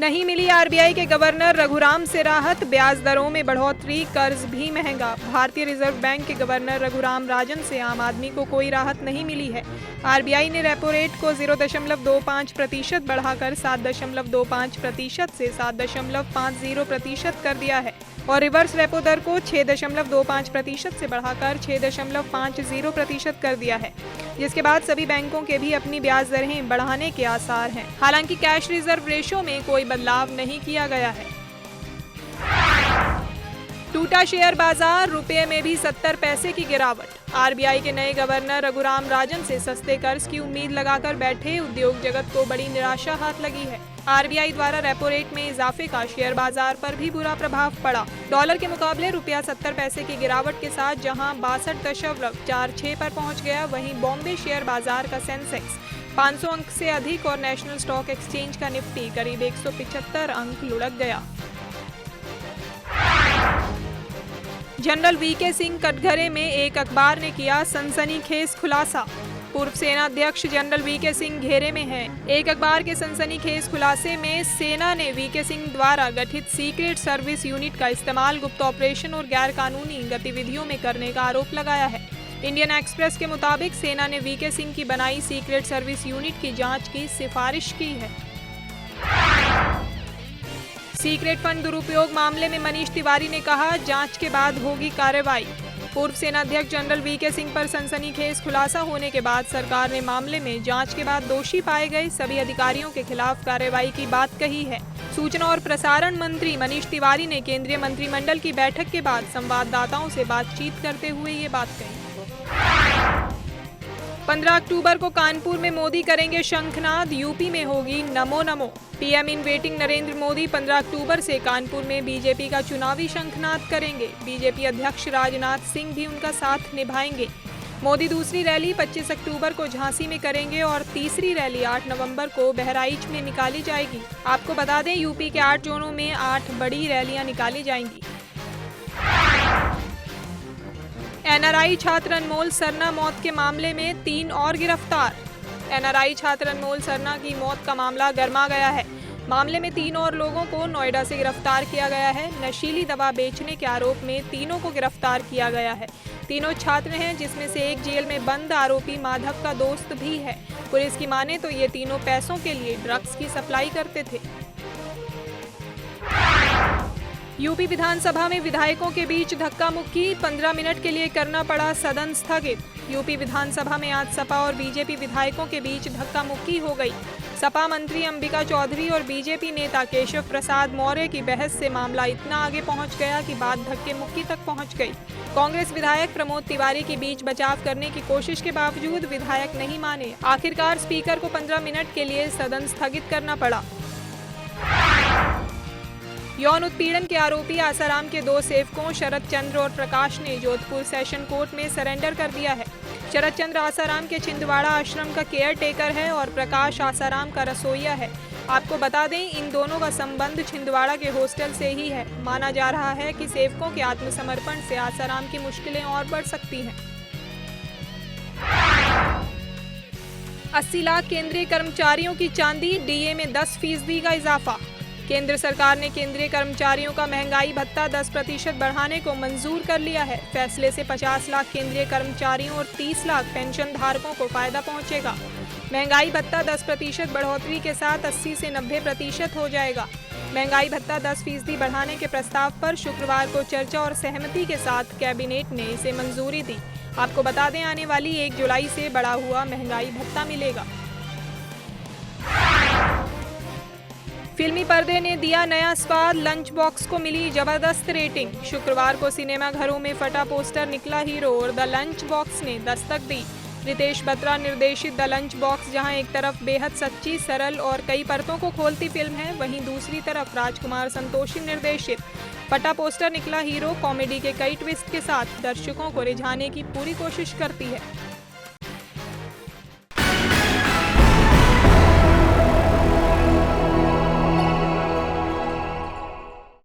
नहीं मिली आरबीआई के गवर्नर रघुराम से राहत, ब्याज दरों में बढ़ोतरी, कर्ज भी महंगा। भारतीय रिजर्व बैंक के गवर्नर रघुराम राजन से आम आदमी को कोई राहत नहीं मिली है। आरबीआई ने रेपो रेट को 0.25% बढ़ाकर 7.25% से 7.50% कर दिया है और रिवर्स रेपो दर को 6.25% से बढ़ाकर 6.50% कर दिया है, जिसके बाद सभी बैंकों के भी अपनी ब्याज दरें बढ़ाने के आसार हैं। हालांकि कैश रिजर्व रेशो में कोई बदलाव नहीं किया गया है। टूटा शेयर बाजार, रुपये में भी 70 पैसे की गिरावट। आरबीआई के नए गवर्नर रघुराम राजन से सस्ते कर्ज की उम्मीद लगाकर बैठे उद्योग जगत को बड़ी निराशा हाथ लगी है। आरबीआई द्वारा रेपो रेट में इजाफे का शेयर बाजार पर भी बुरा प्रभाव पड़ा। डॉलर के मुकाबले रुपया 70 पैसे की गिरावट के साथ जहां 62.46 पर पहुंच गया, वहीं बॉम्बे शेयर बाजार का सेंसेक्स 500 अंक से अधिक और नेशनल स्टॉक एक्सचेंज का निफ्टी करीब 175 अंक लुढ़क गया। जनरल वीके सिंह कटघरे में एक अखबार ने किया सनसनीखेज खुलासा। पूर्व सेना अध्यक्ष जनरल वीके सिंह घेरे में हैं। एक अखबार के सनसनीखेज खुलासे में सेना ने वीके सिंह द्वारा गठित सीक्रेट सर्विस यूनिट का इस्तेमाल गुप्त ऑपरेशन और गैर कानूनी गतिविधियों में करने का आरोप लगाया है। इंडियन एक्सप्रेस के मुताबिक सेना ने वीके सिंह की बनाई सीक्रेट सर्विस यूनिट की जांच की सिफारिश की है। सीक्रेट फंड दुरुपयोग मामले में मनीष तिवारी ने कहा, जांच के बाद होगी कार्रवाई। पूर्व सेनाध्यक्ष जनरल वीके सिंह पर सनसनीखेज खुलासा होने के बाद सरकार ने मामले में जांच के बाद दोषी पाए गए सभी अधिकारियों के खिलाफ कार्रवाई की बात कही है। सूचना और प्रसारण मंत्री मनीष तिवारी ने केंद्रीय मंत्रिमंडल की बैठक के बाद संवाददाताओं से बातचीत करते हुए ये बात कही। 15 अक्टूबर को कानपुर में मोदी करेंगे शंखनाद, यूपी में होगी Namo Namo. PM in waiting Narendra Modi 15 अक्टूबर से कानपुर में बीजेपी का चुनावी शंखनाद करेंगे। बीजेपी अध्यक्ष राजनाथ सिंह भी उनका साथ निभाएंगे। मोदी दूसरी रैली 25 अक्टूबर को झांसी में करेंगे और तीसरी रैली 8 नवंबर को बहराइच में निकाली जाएगी। आपको बता दें, यूपी के 8 जोनों में 8 बड़ी रैलियां निकाली जाएंगी। एनआरआई छात्र अनमोल सरना मौत के मामले में 3 और गिरफ्तार। एनआरआई छात्र अनमोल सरना की मौत का मामला गरमा गया है। मामले में 3 और लोगों को नोएडा से गिरफ्तार किया गया है। नशीली दवा बेचने के आरोप में तीनों को गिरफ्तार किया गया है। तीनों छात्र हैं, जिसमें से एक जेल में बंद आरोपी माधव का दोस्त भी है। पुलिस की माने तो ये तीनों पैसों के लिए ड्रग्स की सप्लाई करते थे। यूपी विधानसभा में विधायकों के बीच धक्का मुक्की, 15 मिनट के लिए करना पड़ा सदन स्थगित। यूपी विधानसभा में आज सपा और बीजेपी विधायकों के बीच धक्का मुक्की हो गई। सपा मंत्री अंबिका चौधरी और बीजेपी नेता केशव प्रसाद मौर्य की बहस से मामला इतना आगे पहुंच गया कि बात धक्के मुक्की तक पहुंच गई। कांग्रेस विधायक प्रमोद तिवारी के बीच बचाव करने की कोशिश के बावजूद विधायक नहीं माने। आखिरकार स्पीकर को 15 मिनट के लिए सदन स्थगित करना पड़ा। यौन उत्पीड़न के आरोपी आसाराम के 2 सेवकों शरद चंद्र और प्रकाश ने जोधपुर सेशन कोर्ट में सरेंडर कर दिया है। शरद चंद्र आसाराम के छिंदवाड़ा आश्रम का केयर टेकर है और प्रकाश आसाराम का रसोइया है। आपको बता दें, इन दोनों का संबंध छिंदवाड़ा के हॉस्टल से ही है। माना जा रहा है कि सेवकों के आत्मसमर्पण से आसाराम की मुश्किलें और बढ़ सकती हैं। 80 लाख केंद्रीय कर्मचारियों की चांदी, डीए में 10% का इजाफा। केंद्र सरकार ने केंद्रीय कर्मचारियों का महंगाई भत्ता 10% बढ़ाने को मंजूर कर लिया है। फैसले से 50 लाख केंद्रीय कर्मचारियों और 30 लाख पेंशन धारकों को फायदा पहुंचेगा। महंगाई भत्ता 10% बढ़ोतरी के साथ 80 से 90% हो जाएगा। महंगाई भत्ता 10% बढ़ाने के प्रस्ताव पर शुक्रवार को चर्चा और सहमति के साथ कैबिनेट ने इसे मंजूरी दी। आपको बता दें, आने वाली 1 जुलाई से बढ़ा हुआ महंगाई भत्ता मिलेगा। फिल्मी पर्दे ने दिया नया स्वाद, लंच बॉक्स को मिली जबरदस्त रेटिंग। शुक्रवार को सिनेमा घरों में फटा पोस्टर निकला हीरो और द लंच बॉक्स ने दस्तक दी। रितेश बत्रा निर्देशित द लंच बॉक्स जहां एक तरफ बेहद सच्ची, सरल और कई परतों को खोलती फिल्म है, वहीं दूसरी तरफ राजकुमार संतोषी निर्देशित फटा पोस्टर निकला हीरो कॉमेडी के कई ट्विस्ट के साथ दर्शकों को रिझाने की पूरी कोशिश करती है।